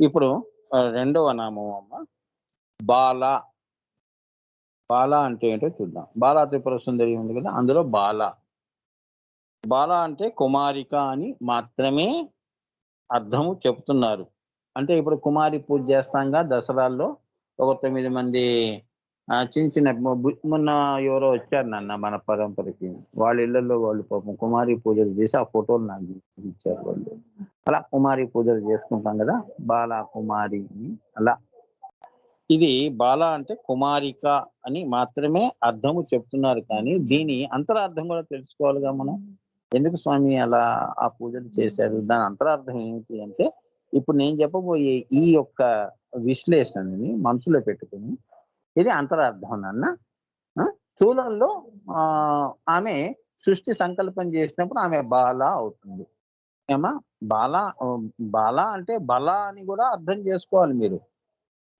ఇప్పుడు రెండవ నామం అమ్మ బాల. బాల అంటే ఏంటో చూద్దాం. బాలా త్రిపుర సుందరి ఉంది కదా! అందులో బాల. బాల అంటే కుమారిక అని మాత్రమే అర్థము చెప్తున్నారు. అంటే ఇప్పుడు కుమారి పూజ చేస్తాంగా దసరాల్లో ఒక 9 మంది చిన్న చిన్న మొన్న ఎవరో వచ్చారు నాన్న మన పరంపరకి. వాళ్ళ ఇళ్లల్లో వాళ్ళు పాపం కుమారి పూజలు చేసి ఆ ఫోటోలు నాకు ఇచ్చారు వాళ్ళు. అలా కుమారి పూజలు చేసుకుంటాం కదా! బాల, కుమారి అలా. ఇది బాల అంటే కుమారిక అని మాత్రమే అర్థము చెప్తున్నారు కానీ, దీని అంతరార్థం కూడా తెలుసుకోవాలిగా మనం. ఎందుకు స్వామి అలా ఆ పూజలు చేశారు? దాని అంతరార్థం ఏమిటి అంటే, ఇప్పుడు నేను చెప్పబోయే ఈ యొక్క విశ్లేషణని మనసులో పెట్టుకొని, ఇది అంతరార్థం నాన్న. స్థూలంలో ఆమె సృష్టి సంకల్పం చేసినప్పుడు ఆమె బాల అవుతుంది. ఏమా బాల బాల అంటే బల అని కూడా అర్థం చేసుకోవాలి మీరు.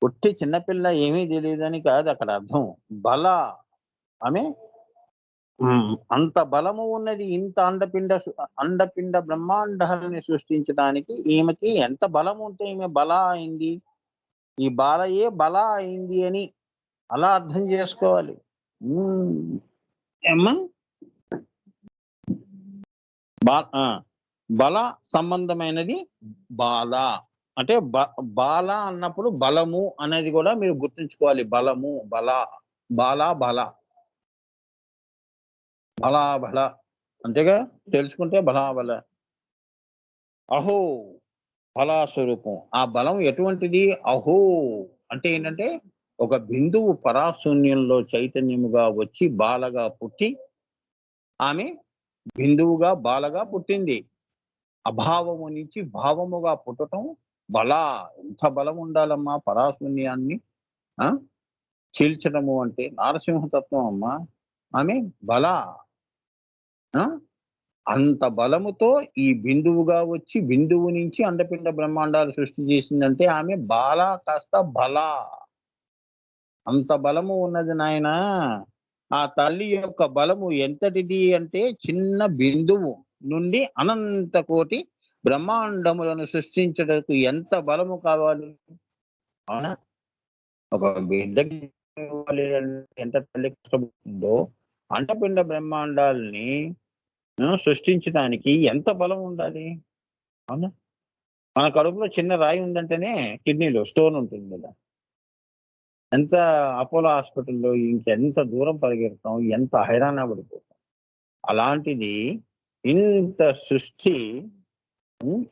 ఒట్టి చిన్నపిల్ల ఏమీ తెలియదని కాదు అక్కడ అర్థం. బల ఆమె అంత బలము ఉన్నది. ఇంత అండపిండ బ్రహ్మాండాలని సృష్టించడానికి ఈమెకి ఎంత బలం ఉంటే ఈమె బల అయింది. ఈ బాలయే బల అయింది అని అలా అర్థం చేసుకోవాలి. ఏమ్మా బల సంబంధమైనది బాల. అంటే బాల అన్నప్పుడు బలము అనేది కూడా మీరు గుర్తుంచుకోవాలి. బలము బల బాల బల బలా బల అంతేగా తెలుసుకుంటే బలా బల. అహో బలా స్వరూపం. ఆ బలం ఎటువంటిది? అహో అంటే ఏంటంటే ఒక బిందువు పరాశూన్యంలో చైతన్యముగా వచ్చి బాలగా పుట్టి ఆమె బిందువుగా బాలగా పుట్టింది. అభావము నుంచి భావముగా పుట్టటం బల. ఎంత బలం ఉండాలమ్మా పరాశూన్యాన్ని చీల్చడము అంటే. నారసింహతత్వం అమ్మా ఆమె బల. అంత బలముతో ఈ బిందువుగా వచ్చి బిందువు నుంచి అండపిండ బ్రహ్మాండాలు సృష్టి చేసిందంటే ఆమె బాల కాస్త బల. అంత బలము ఉన్నది నాయన. ఆ తల్లి యొక్క బలము ఎంతటిది అంటే చిన్న బిందువు నుండి అనంత కోటి బ్రహ్మాండములను సృష్టించడానికి ఎంత బలము కావాలి? అవునా? ఒక బిడ్డకి ఎంత తల్లి కష్టపడుతుందో అండపిండ బ్రహ్మాండాలని సృష్టించడానికి ఎంత బలం ఉండాలి? అవునా? మన కడుపులో చిన్న రాయి ఉందంటేనే కిడ్నీలో స్టోన్ ఉంటుంది కదా! ఎంత అపోలో హాస్పిటల్‌లో ఇంకెంత దూరం పరిగెడతాం, ఎంత హైరానా పడిపోతాం. అలాంటిది ఇంత సృష్టి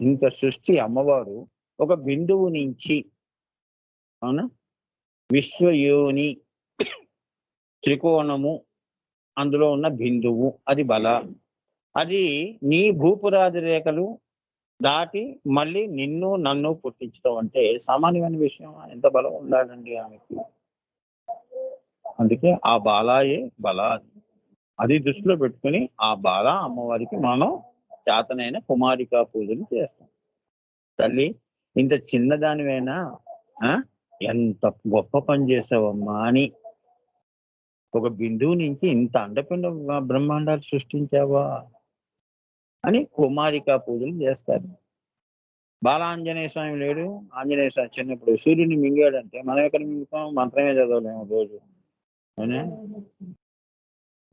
ఇంత సృష్టి అమ్మవారు ఒక బిందువు నుంచి అవునా విశ్వయోని త్రికోణము అందులో ఉన్న బిందువు అది బల. అది నీ భూపురాది రేఖలు దాటి మళ్ళీ నిన్ను నన్ను పుట్టించడం అంటే సామాన్యమైన విషయం. ఎంత బలం ఉండాలండి ఆమెకి. అందుకే ఆ బాలాయే బల. అది దృష్టిలో పెట్టుకుని ఆ బాల అమ్మవారికి మనం చేతనైన కుమారికా పూజలు చేస్తాం. తల్లి ఇంత చిన్నదానివైనా ఎంత గొప్ప పని చేసావమ్మా అని ఒక బిందువు నుంచి ఇంత అండపిండ బ్రహ్మాండాలు సృష్టించావా అని కుమారికా పూజలు చేస్తారు. బాలాంజనేయ స్వామి లేడు. ఆంజనేయ స్వామి చిన్నప్పుడు సూర్యుని మింగాడంటే మనం ఎక్కడ మింగుతాం? మంత్రమే చదవలేము రోజు. అవునా?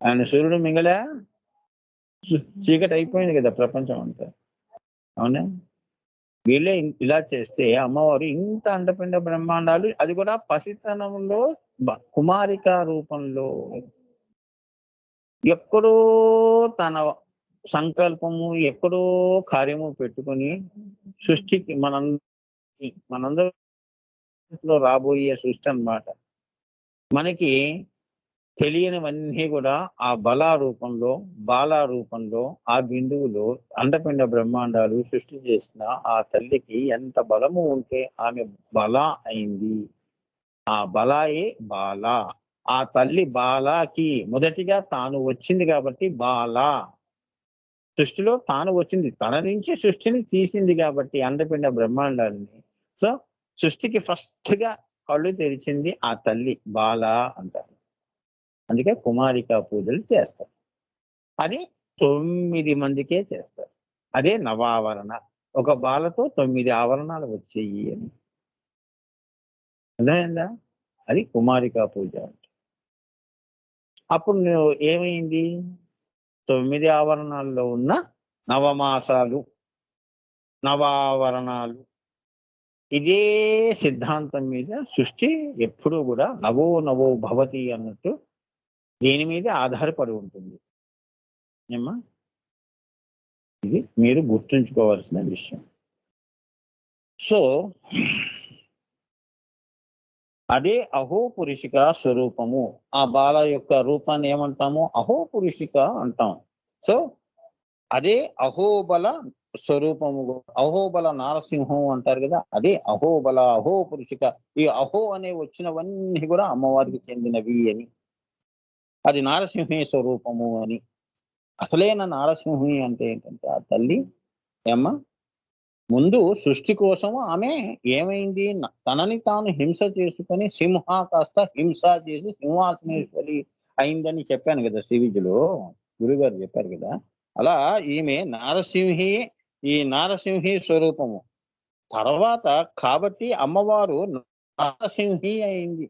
ఆయన సూర్యుడు మింగలే, చీకటి అయిపోయింది కదా ప్రపంచం అంతా. అవునా? వీళ్ళే ఇలా చేస్తే అమ్మవారు ఇంత అండపిండ బ్రహ్మాండాలు అది కూడా పసితనంలో కుమారిక రూపంలో ఎక్కడో తన సంకల్పము ఎక్కడో కార్యము పెట్టుకొని సృష్టికి మనందరిలో రాబోయే సృష్టి అన్నమాట. మనకి తెలియనివన్నీ కూడా ఆ బలా రూపంలో బాలా రూపంలో ఆ బిందువులో అండపిండ బ్రహ్మాండాలు సృష్టి చేసిన ఆ తల్లికి ఎంత బలము ఉంటే ఆమె బల అయింది. ఆ బలాయే బాల. ఆ తల్లి బాలాకి మొదటిగా తాను వచ్చింది కాబట్టి బాల. సృష్టిలో తాను వచ్చింది. తన నుంచి సృష్టిని తీసింది కాబట్టి అండపిండ బ్రహ్మాండాలని. సో సృష్టికి ఫస్ట్ గా కళ్ళు తెరిచింది ఆ తల్లి బాల అంటారు. అందుకే కుమారికా పూజలు చేస్తారు. అది 9 మందికే చేస్తారు. అదే నవావరణ. ఒక బాలతో 9 ఆవరణాలు వచ్చేయి అని. అర్థమైందా? అది కుమారికా పూజ. అప్పుడు నువ్వు ఏమైంది? 9 ఆవరణాల్లో ఉన్న నవమాసాలు, నవావరణాలు ఇదే సిద్ధాంతం మీద సృష్టి ఎప్పుడూ గూడా నవో నవో భవతి అన్నట్టు దీని మీదే ఆధారపడి ఉంటుంది. ఏమ్మా? ఇది మీరు గుర్తుంచుకోవాల్సిన విషయం. సో, అదే అహోపురుషిక స్వరూపము. ఆ బాల యొక్క రూపాన్ని ఏమంటాము? అహోపురుషిక అంటాం. సో, అదే అహోబల స్వరూపము. అహోబల నారసింహం అంటారు గదా! అదే అహోబల, అహోపురుషిక. ఈ అహో అనే వచ్చినవన్నీ గూడా అమ్మవారికి చెందినవి అని. అది నారసింహి స్వరూపము అని. అసలైన నారసింహి అంటే ఏంటంటే ఆ తల్లి ఏమ్మా ముందు సృష్టి కోసం ఆమె ఏమైంది? తనని తాను హింస చేసుకొని సింహ కాస్త హింస చేసి సింహాసనేశ్వరి అయిందని చెప్పాను గదా! శ్రీవిద్యలో. గురుగారు చెప్పారు గదా! అలా ఈమె నారసింహి, ఈ నారసింహి స్వరూపము. తర్వాత కాబట్టి అమ్మవారు నారసింహి అయింది.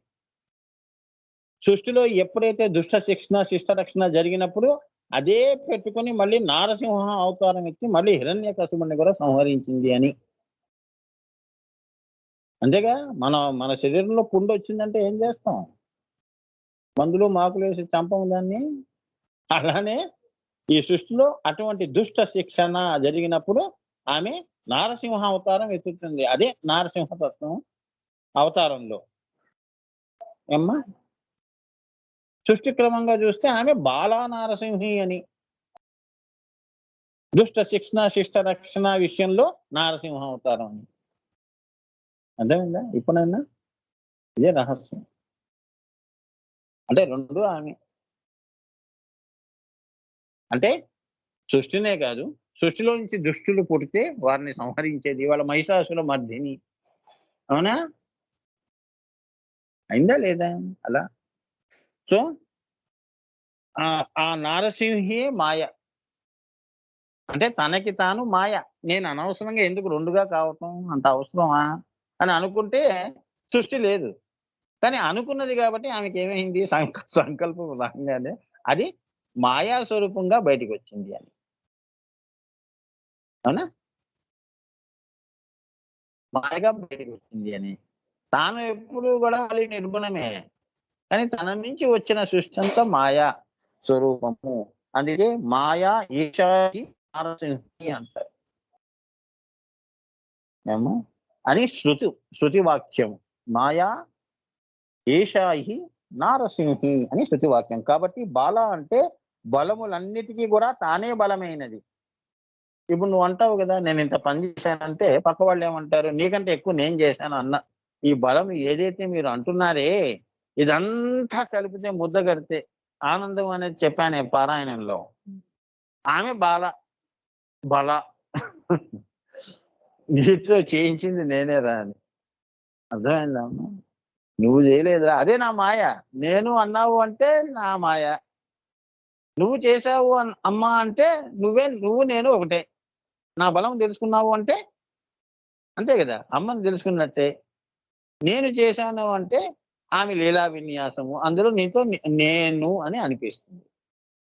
సృష్టిలో ఎప్పుడైతే దుష్ట శిక్షణ, శిష్ట రక్షణ జరిగినప్పుడు అదే పెట్టుకొని మళ్ళీ నారసింహ అవతారం ఎత్తి మళ్ళీ హిరణ్యకశిపుడిని కూడా సంహరించింది అని. అంతేగా మన శరీరంలో పుండొచ్చిందంటే ఏం చేస్తాం? మందులు, మాకులేసి చంపం దాన్ని. అలానే ఈ సృష్టిలో అటువంటి దుష్ట శిక్షణ జరిగినప్పుడు ఆమె నారసింహ అవతారం ఎత్తుతుంది. అదే నారసింహ తత్వం అవతారంలో. ఏమ్మా? సృష్టి క్రమంగా చూస్తే ఆమె బాలా నారసింహి అని. దుష్ట శిక్షణ, శిష్ట రక్షణ విషయంలో నారసింహ అవతారం అని. అర్థమైందా? ఇప్పుడైనా ఇదే రహస్యం. అంటే 2 ఆమె. అంటే సృష్టినే కాదు, సృష్టిలో నుంచి దుష్టులు పుడితే వారిని సంహరించేది. ఇవాళ మహిషాసుర మర్దిని. అవునా? అయిందా లేదా? అలా. సో, ఆ నారసింహియే మాయ. అంటే తనకి తాను మాయ. నేను అనవసరంగా ఎందుకు 2గా కావటం అంత అవసరమా? అని అనుకుంటే సృష్టి లేదు. కానీ అనుకున్నది కాబట్టి ఆమెకేమైంది సంకల్పం రాంగానే అది మాయా స్వరూపంగా బయటికొచ్చింది అని. అవునా? మాయగా బయటికొచ్చింది అని. తాను ఎప్పుడు గూడా మళ్ళీ నిర్గుణమే. కానీ తన నుంచి వచ్చిన సృష్టంతా మాయా స్వరూపము. అందుకే మాయా ఈశాయి నారసింహి అంటారు. ఏమో అని శృతి వాక్యం. మాయా ఏషాయి నారసింహి అని శృతి వాక్యం. కాబట్టి బాల అంటే బలములన్నిటికి గూడా తానే బలమైనది. ఇప్పుడు నువ్వు అంటావు గదా! నేనింత పని చేశానంటే పక్క వాళ్ళేమంటారు? నీకంటే ఎక్కువ నేను చేశాను అన్న. ఈ బలం ఏదైతే మీరు అంటున్నారే, ఇదంతా కలిపితే ముద్ద గడితే ఆనందం అనేది చెప్పానే పారాయణంలో. ఆమె బాల. బల. నీతో చేయించింది నేనేరా అని. అర్థమైందా అమ్మ? నువ్వు చేయలేదురా అదే నా మాయ. నేను అన్నావు అంటే నా మాయ. నువ్వు చేశావు అమ్మా అంటే నువ్వు నేను ఒకటే. నా బలం తెలుసుకున్నావు అంటే అంతే గదా! అమ్మని తెలుసుకున్నట్టే. నేను చేశాను అంటే ఆమె లీలా విన్యాసము. అందులో నీతో నేను అని అనిపిస్తుంది.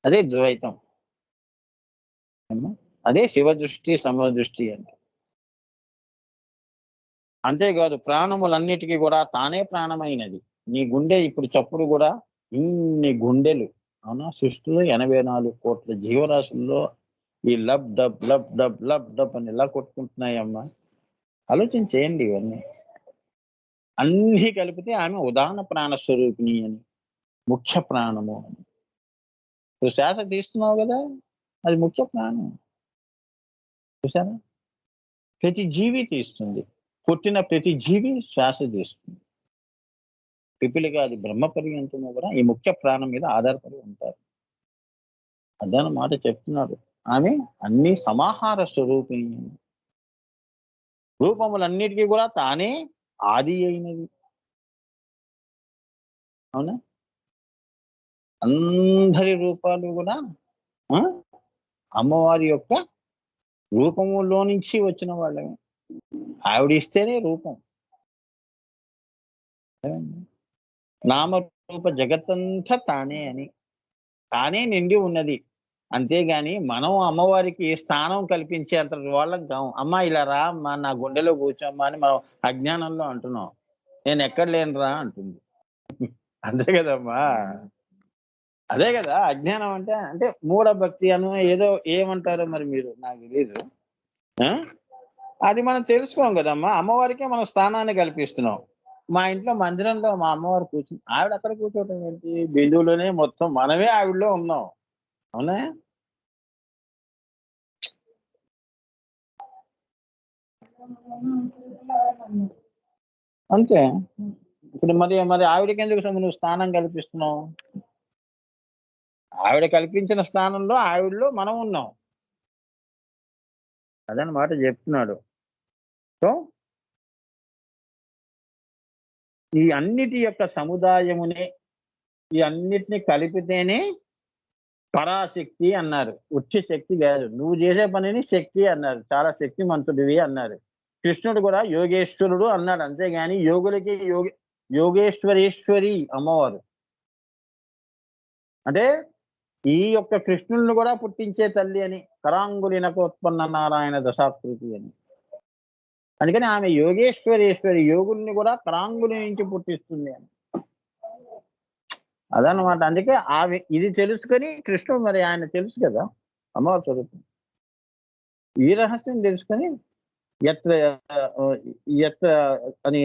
అదే ద్వైతం. ఏమ్మా? అదే శివ దృష్టి, సమదృష్టి అంటే. అంతేకాదు ప్రాణములన్నిటికి గూడా తానే ప్రాణమైనది. నీ గుండె ఇప్పుడు చప్పుడు గూడా ఇన్ని గుండెలు అవునా? సృష్టిలో 84,00,00,000 జీవరాశుల్లో ఈ lub dub, lub dub, lub dub అని ఎలా కొట్టుకుంటున్నాయమ్మా? ఆలోచన చేయండి ఇవన్నీ. అన్నీ కలిపితే ఆమె ఉదాహరణ ప్రాణ స్వరూపిణి అని. ముఖ్య ప్రాణము అని. ఇప్పుడు శ్వాస తీస్తున్నావు గదా! అది ముఖ్య ప్రాణం. చూసారా? ప్రతి జీవి తీస్తుంది. పుట్టిన ప్రతి జీవి శ్వాస తీస్తుంది. పిపిలి కాదు బ్రహ్మ పర్యంతము గూడా ఈ ముఖ్య ప్రాణం మీద ఆధారపడి ఉంటారు. అదన మాట చెప్తున్నాడు. ఆమె అన్ని సమాహార స్వరూపిణి. రూపములన్నిటికి గూడా తానే ఆది అయినది. అవునా? అందరి రూపాలు గూడా ఆ! అమ్మవారి యొక్క రూపములో నుంచి వచ్చిన వాళ్ళమే. ఆవిడ ఇస్తేనే రూపం. నామరూప జగత్తంతా తానే అని. తానే నిండి ఉన్నది. అంతేగాని మనం అమ్మవారికి స్థానం కల్పించేంత వాళ్ళం కాము. "అమ్మ ఇలా రా అమ్మ నా గుండెలో కూర్చోమ్మా" అని మనం అజ్ఞానంలో అంటున్నాం. "నేనెక్కడ లేనురా" అంటుంది. అంతే కదమ్మా! అదే గదా! అజ్ఞానం అంటే, అంటే మూఢభక్తి అనో ఏదో ఏమంటారో మరి మీరు నాకు తెలీదు. ఆ! అది మనం తెలుసుకోం గదమ్మా! అమ్మవారికే మనం స్థానాన్ని కల్పిస్తున్నాం. మా ఇంట్లో మందిరంలో మా అమ్మవారు ఆవిడ అక్కడ కూర్చోవటం ఏంటి? బిందువులోనే మొత్తం మనమే ఆవిడలో ఉన్నాం. అవునా? అంతే. ఇప్పుడు మరి ఆవిడకెందుకు నువ్వు స్థానం కల్పిస్తున్నావు? ఆవిడ కల్పించిన స్థానంలో ఆవిడలో మనం ఉన్నాం. అదనమాట జెప్తున్నాడు. సో, ఈ అన్నిటి యొక్క సముదాయమునే ఈ అన్నిటిని కలిపితేనే పరాశక్తి అన్నారు. ఉట్టి శక్తి గాదు. నువ్వు జేసే పనిని శక్తి అన్నారు. చాలా శక్తిమంతుడివి అన్నారు. కృష్ణుడు గూడా యోగేశ్వరుడు అన్నాడు. అంతేగాని యోగులకి యోగేశ్వరేశ్వరి అమ్మవారు. అంటే ఈ యొక్క కృష్ణుడిని గూడా పుట్టించే తల్లి అని. కరాంగులినకోత్పన్న నారాయణ దశాకృతి అని. అందుకని ఆమె యోగేశ్వరేశ్వరి. యోగుల్ని గూడా కరాంగులి నుంచి పుట్టిస్తుంది అని. అదనమాట. అందుకే ఆమె ఇది తెలుసుకొని కృష్ణుడు మరి ఆయన తెలుసు కదా! అమ్మవారి స్వరూపం. ఈ రహస్యం తెలుసుకొని యత్ర ఆహ్, యత్ర అని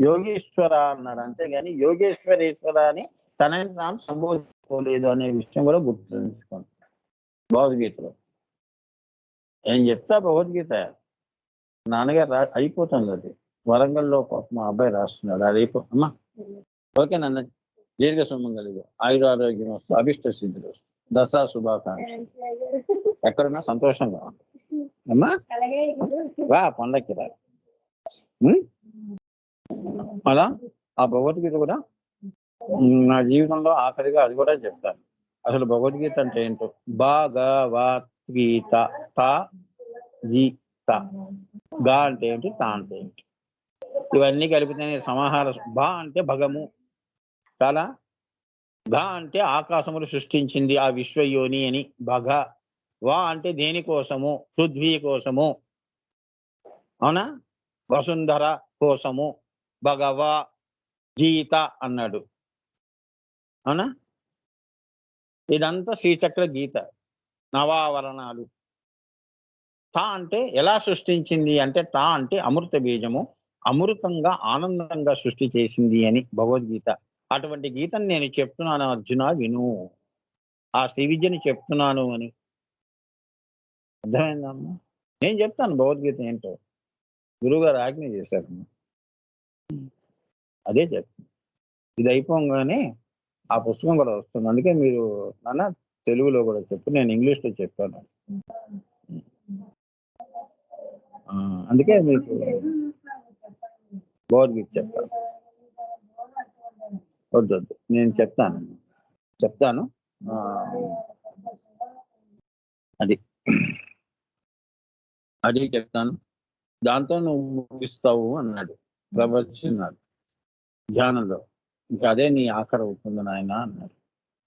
యోగేశ్వర అన్నాడు. అంతేగాని యోగేశ్వరేశ్వర అని తనని తాను సంబోధించుకోలేదు అనే విషయం కూడా గుర్తుంచుకోండి. భగవద్గీతలో. నేను చెప్తా భగవద్గీత. నాన్నగారు అయిపోతుందది. వరంగల్‌లో పాపం మా అబ్బాయి రాస్తున్నాడు. అది అమ్మా ఓకే నాన్న. దీర్ఘ సుమంగళిగా ఆయురారోగ్యమస్తు అభిష్ట సిద్ధిరస్తు. దసరా శుభాకాంక్షలు. ఎక్కడున్నా సంతోషంగా ఉండు. అమ్మా రా పండక్కి రా. హ్మ్. అలా ఆ భగవద్గీత కూడా నా జీవితంలో ఆఖరిగా అది కూడా చెప్తాను. అసలు భగవద్గీత అంటే ఏంటో భగవద్గీత త గీత గా అంటే ఏంటి? తా అంటే ఏంటి? ఇవన్నీ కలిపితేనే సమాహార అంటే భగము చాలా అంటే ఆకాశములు సృష్టించింది ఆ విశ్వయోని అని భగ. అంటే దేనికోసము? పృథ్వీ కోసము. అవునా? వసుంధర కోసము. భగవ గీత అన్నాడు. అవునా? ఇదంతా శ్రీచక్ర గీత. నవావరణాలు. అంటే ఎలా సృష్టించింది అంటే అంటే అమృత బీజము. అమృతంగా ఆనందంగా సృష్టి చేసింది అని భగవద్గీత. అటువంటి గీతను నేను చెప్తున్నాను అర్జున విను. ఆ శ్రీ విద్యని చెప్తున్నాను అని. అర్థమైందమ్మా? నేను చెప్తాను భగవద్గీత ఏంటో. గురువుగారు ఆజ్ఞ చేశారు. అదే చెప్తాను. ఇది అయిపోగానే ఆ పుస్తకం కూడా వస్తుంది. అందుకే మీరు నాన్న తెలుగులో కూడా చెప్పు. నేను ఇంగ్లీష్‌లో చెప్పాను. ఆ! అందుకే మీకు భగవద్గీత చెప్తాను. వద్దొద్దు. నేను చెప్తాను. చెప్తాను. అది. అది చెప్తాను. దాంతో నువ్వు ముగిస్తావు అన్నాడు. ప్రవచనాలు ధ్యానంలో. ఇంకా అదే నీ ఆఖరి అవుతుంది నాయన అన్నాడు.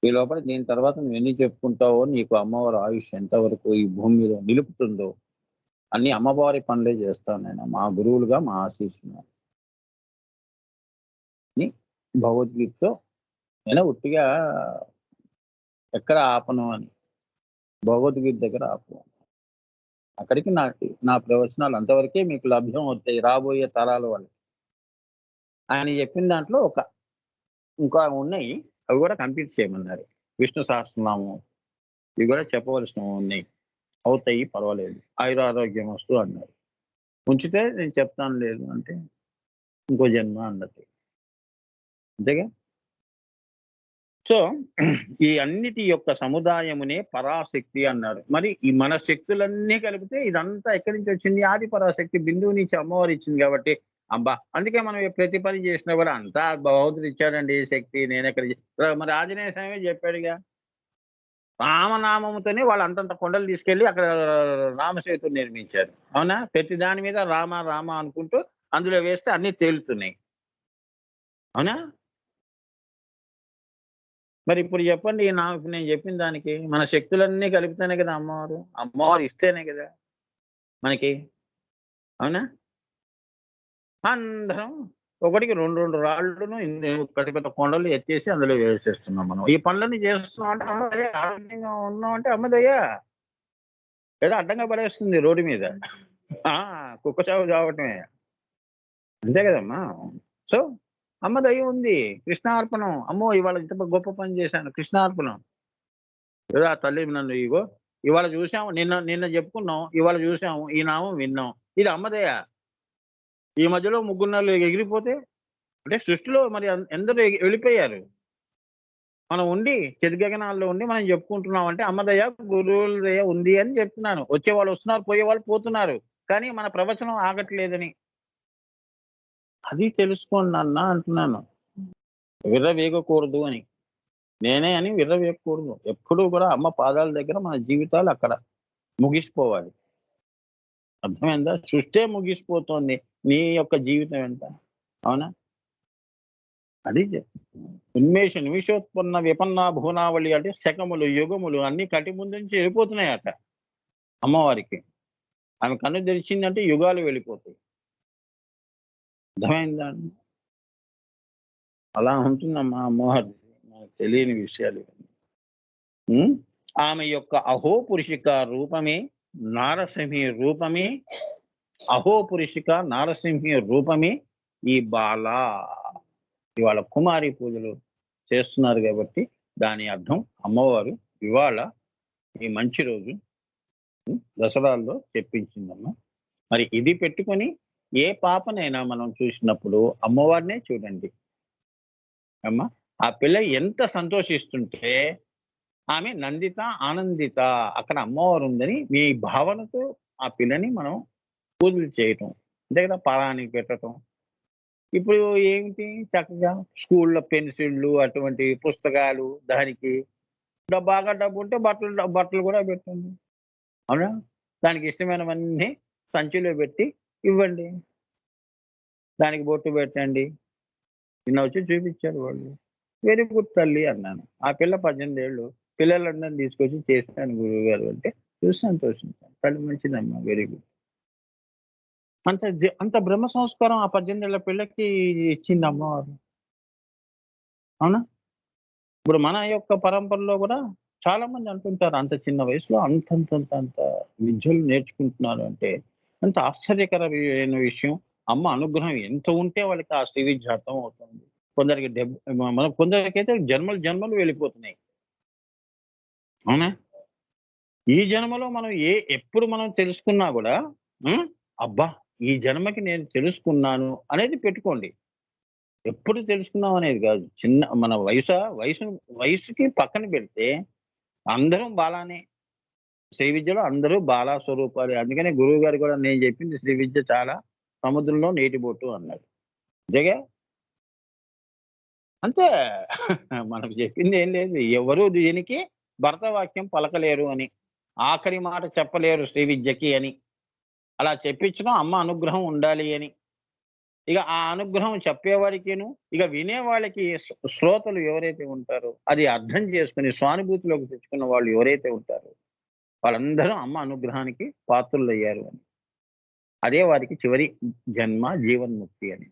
ఈ లోపల దీని తర్వాత నువ్వు ఎన్ని చెప్పుకుంటావో నీకు అమ్మవారి ఆయుష్ ఎంతవరకు ఈ భూమి మీద నిలుపుతుందో అన్ని అమ్మవారి పనులే చేస్తాను నేను. మా గురువులుగా మా ఆశీస్సులు అని భగవద్గీతతో నేను ఉట్టిగా ఎక్కడ ఆపను అని. భగవద్గీత దగ్గర ఆపు. అక్కడికి నా ప్రవచనాలు అంతవరకే మీకు లభ్యం అవుతాయి రాబోయే తరాల వాళ్ళకి. ఆయన చెప్పిన దాంట్లో ఇంకా ఉన్నాయి. అవి కూడా కంప్లీట్ చేయమన్నారు. విష్ణు సహస్రనామం ఇవి కూడా చెప్పవలసినవి ఉన్నాయి. అవుతాయి పర్వాలేదు. ఆయురారోగ్యమస్తు అన్నారు. ఉంచితే నేను చెప్తాను లేదు అంటే ఇంకో జన్మ అన్నట్టు. అంతేగా? సో ఈ అన్నిటి యొక్క సముదాయమునే పరాశక్తి అన్నాడు. మరి ఈ మన శక్తులన్నీ కలిపితే ఇదంతా ఎక్కడి నుంచి వచ్చింది? ఆది పరాశక్తి బిందువు నుంచి అమ్మవారు ఇచ్చింది కాబట్టి అబ్బా! అందుకే మనం ప్రతి పని చేసినా కూడా అంతా భగవంతుడు ఇచ్చాడండి శక్తి. మరి ఆంజనేయ స్వామి చెప్పాడుగా. రామనామముతోనే వాళ్ళు అంతంత కొండలు తీసుకెళ్ళి అక్కడ రామసేతుని నిర్మించారు. అవునా? ప్రతి దాని మీద రామ రామ అనుకుంటూ అందులో వేస్తే అన్నీ తేలుతున్నాయి. అవునా? మరి ఇప్పుడు చెప్పండి నాకు నేను చెప్పిన దానికి మన శక్తులన్నీ కలిపితేనే కదా అమ్మవారు. అమ్మవారు ఇస్తేనే కదా మనకి. అవునా? అందరం ఒకటికి 2, 2 రాళ్ళును పెద్ద పెద్ద కొండలు ఎత్తేసి అందులో వేసేస్తున్నాం మనం. ఈ పనులన్నీ చేస్తున్నాం అంటే అమ్మ దయ. ఆరోగ్యంగా ఉన్నాం అంటే అమ్మ దయ. ఏదో అడ్డంగా పడేస్తుంది రోడ్డు మీద. ఆ! కుక్క చావు చావటమే. అంతే కదమ్మా! సో, అమ్మ దయ ఉంది. కృష్ణార్పణం. అమ్మో! ఇవాళ ఇంత గొప్ప పని చేశాను. కృష్ణార్పణం. ఏదో ఆ తల్లి నన్ను ఇగో ఇవాళ చూసాము. నిన్న నిన్న చెప్పుకున్నాం. ఇవాళ చూసాము. ఈ నామం విన్నాం. ఇది అమ్మ దయ. ఈ మధ్యలో ముగ్గురు ఎగిరిపోతే అంటే సృష్టిలో మరి ఎందరో వెళ్ళిపోయారు. మనం ఉండి చెదిగగనాల్లో ఉండి మనం చెప్పుకుంటున్నాం అంటే అమ్మ దయ, గురువుల దయ ఉంది అని చెప్తున్నాను. వచ్చేవాళ్ళు వస్తున్నారు, పోయేవాళ్ళు పోతున్నారు. కానీ మన ప్రవచనం ఆగట్లేదని. అది తెలుసుకోండి నాన్న అంటున్నాను. విర్రవీగకూడదు అని. నేనే అని విర్రవీగకూడదు. ఎప్పుడూ కూడా అమ్మ పాదాల దగ్గర మన జీవితాలు అక్కడ ముగిసిపోవాలి. అర్థమైందా? సృష్టే ముగిసిపోతోంది. నీ యొక్క జీవితం ఎంత? అవునా? అది ఉన్మేష నిమిషోత్పన్న విపన్నా భువనావళి అంటే శకములు, యుగములు అన్నీ కటి ముందు నుంచి వెళ్ళిపోతున్నాయట అమ్మవారికి. ఆమె కన్ను తెరిచిందంటే యుగాలు వెళ్ళిపోతాయి. అర్థమైందా అండి? అలా ఉంటుందమ్మా అమ్మవారిది. మనకు తెలియని విషయాలు ఇవన్నీ. హ్మ్. ఆమె యొక్క అహోపురుషిక రూపమే నారసింహి రూపమే, అహోపురుషిక నారసింహి రూపమే ఈ బాల. ఇవాళ కుమారి పూజలు చేస్తున్నారు గాబట్టి దాని అర్థం అమ్మవారు ఇవాళ ఈ మంచి రోజు దసరాల్లో తెప్పించిందమ్మా. మరి ఇది పెట్టుకొని ఏ పాపనైనా మనం చూసినప్పుడు అమ్మవారినే చూడండి. అమ్మ ఆ పిల్ల ఎంత సంతోషిస్తుంటే ఆమె నందిత, ఆనందిత అక్కడ అమ్మవారు ఉందని మీ భావనతో ఆ పిల్లని మనం పూజలు చేయటం. అంతే కదా! పారానికి పెట్టటం. ఇప్పుడు ఏమిటి చక్కగా స్కూల్‌లో పెన్సిళ్ళు, అటువంటి పుస్తకాలు దానికి బాగా డబ్బుంటే బట్టలు కూడా పెట్టండి. అవునా? దానికి ఇష్టమైనవన్నీ సంచిలో పెట్టి ఇవ్వండి. దానికి బొట్టు పెట్టండి. నిన్న వచ్చి చూపించారు వాళ్ళు. వెరీ గుడ్ తల్లి అన్నాను. ఆ పిల్ల 18 ఏళ్ళు. పిల్లలందరిని తీసుకొచ్చి చేశాను గురువుగారు అంటే చూసి సంతోషించాను. తల్లి మంచిదమ్మా. Very good. అంత బ్రహ్మ సంస్కారం ఆ 18 ఏళ్ల పిల్లకి ఇచ్చింది అమ్మవారు. అవునా? ఇప్పుడు మన యొక్క పరంపరలో గూడా చాలా మంది అంటుంటారు. అంత చిన్న వయసులో అంత విద్యలు నేర్చుకుంటున్నారు అంటే, ఎంత ఆశ్చర్యకరమైన విషయం. అమ్మ అనుగ్రహం ఎంత ఉంటే వాళ్ళకి ఆ శ్రీ విద్య అర్థమవుతుంది. కొందరికి కొందరికైతే జన్మలు జన్మలు వెళ్ళిపోతున్నాయి. అవునా? ఈ జన్మలో మనం ఎప్పుడు మనం తెలుసుకున్నా గూడా హ్మ్. అబ్బా! ఈ జన్మకి నేను తెలుసుకున్నాను అనేది పెట్టుకోండి. ఎప్పుడు తెలుసుకున్నాం అనేది గాదు. మన వయసుకి పక్కన పెడితే అందరం బాలానే. శ్రీ విద్యలో అందరూ బాలా స్వరూపాలే. అందుకనే గురువుగారు కూడా నేను చెప్పింది శ్రీ విద్య చాలా సముద్రంలో నీటి బొట్టు అన్నారు. అంతేగా? అంతే. మనకు చెప్పిందేం లేదు. ఎవరు దీనికి భరత వాక్యం పలకలేరు అని. ఆఖరి మాట చెప్పలేరు శ్రీ విద్యకి అని. అలా చెప్పించడం అమ్మ అనుగ్రహం ఉండాలి అని. ఇక ఆ అనుగ్రహం చెప్పేవాడికిను, ఇక వినేవాళ్ళకి శ్రోతలు ఎవరైతే ఉంటారో, అది అర్థం చేసుకొని స్వానుభూతిలోకి తెచ్చుకున్న వాళ్ళు ఎవరైతే ఉంటారో, వాళ్ళందరూ అమ్మ అనుగ్రహానికి పాత్రులయ్యారు అని. అదే వారికి చివరి జన్మ జీవన్ముక్తి అని.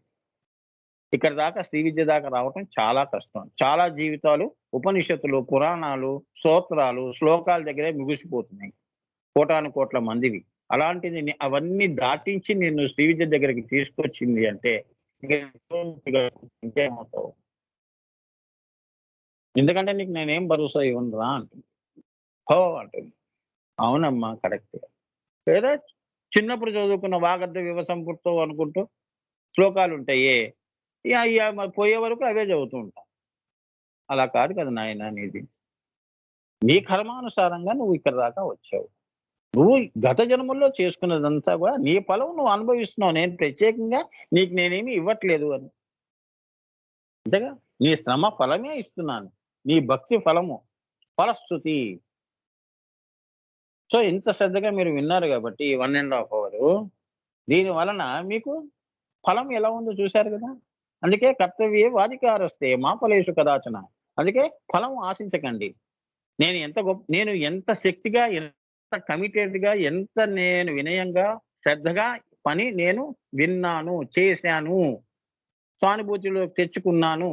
ఇక్కడి దాకా శ్రీ విద్య దాకా రావటం చాలా కష్టం. చాలా జీవితాలు ఉపనిషత్తులు, పురాణాలు, స్తోత్రాలు, శ్లోకాల దగ్గరే ముగిసిపోతున్నాయి. కోటాను కోట్ల మందివి. అలాంటిది అవన్నీ దాటించి నిన్ను శ్రీ విద్య దగ్గరికి తీసుకొచ్చింది అంటే ఇక ఇంకేమవుతావు? ఎందుకంటే నీకు నేనేం భరోసా ఇవ్వనురా అంటుంది. హో! అంటుంది. అవునమ్మా కరెక్టే. లేదా చిన్నప్పుడు చదువుకున్న వాగర్ధ వివ సంపృక్తౌ అనుకుంటూ శ్లోకాలుంటాయే. మరి పోయే వరకు అవే చదువుతూ ఉంటాం. అలా కాదు కదా నాయనా నీది. నీ కర్మానుసారంగా నువ్వు ఇక్కడి దాకా వచ్చావు. నువ్వు గత జన్మల్లో చేసుకున్నదంతా గూడా నీ ఫలం నువ్వు అనుభవిస్తున్నావు. నేను ప్రత్యేకంగా నీకు నేనేమి ఇవ్వట్లేదు అని. అంతేగా? నీ శ్రమ ఫలమే ఇస్తున్నాను. నీ భక్తి ఫలము. ఫలశ్రుతి. సో, ఇంత శ్రద్ధగా మీరు విన్నారు గాబట్టి 1 ½ అవరు దీని వలన మీకు ఫలం ఎలా ఉందో చూసారు గదా! అందుకే కర్తవ్యే వాధికారస్తే మా ఫలేషు కదాచన. అందుకే ఫలం ఆశించకండి. నేను ఎంత శక్తిగా, ఎంత కమిటెడ్‌గా, ఎంత నేను వినయంగా, శ్రద్ధగా పని నేను విన్నాను, చేశాను, సానుభూతిలోకి తెచ్చుకున్నాను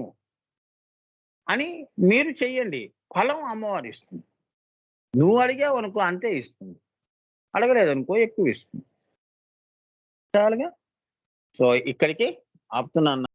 అని మీరు చెయ్యండి. ఫలం అమ్మవారు ఇస్తుంది. నువ్వు అడిగావనుకో అంతే ఇస్తుంది. అడగలేదనుకో ఎక్కువ ఇస్తుంది. చాలుగా. సో, ఇక్కడికి ఆపుతున్నాను.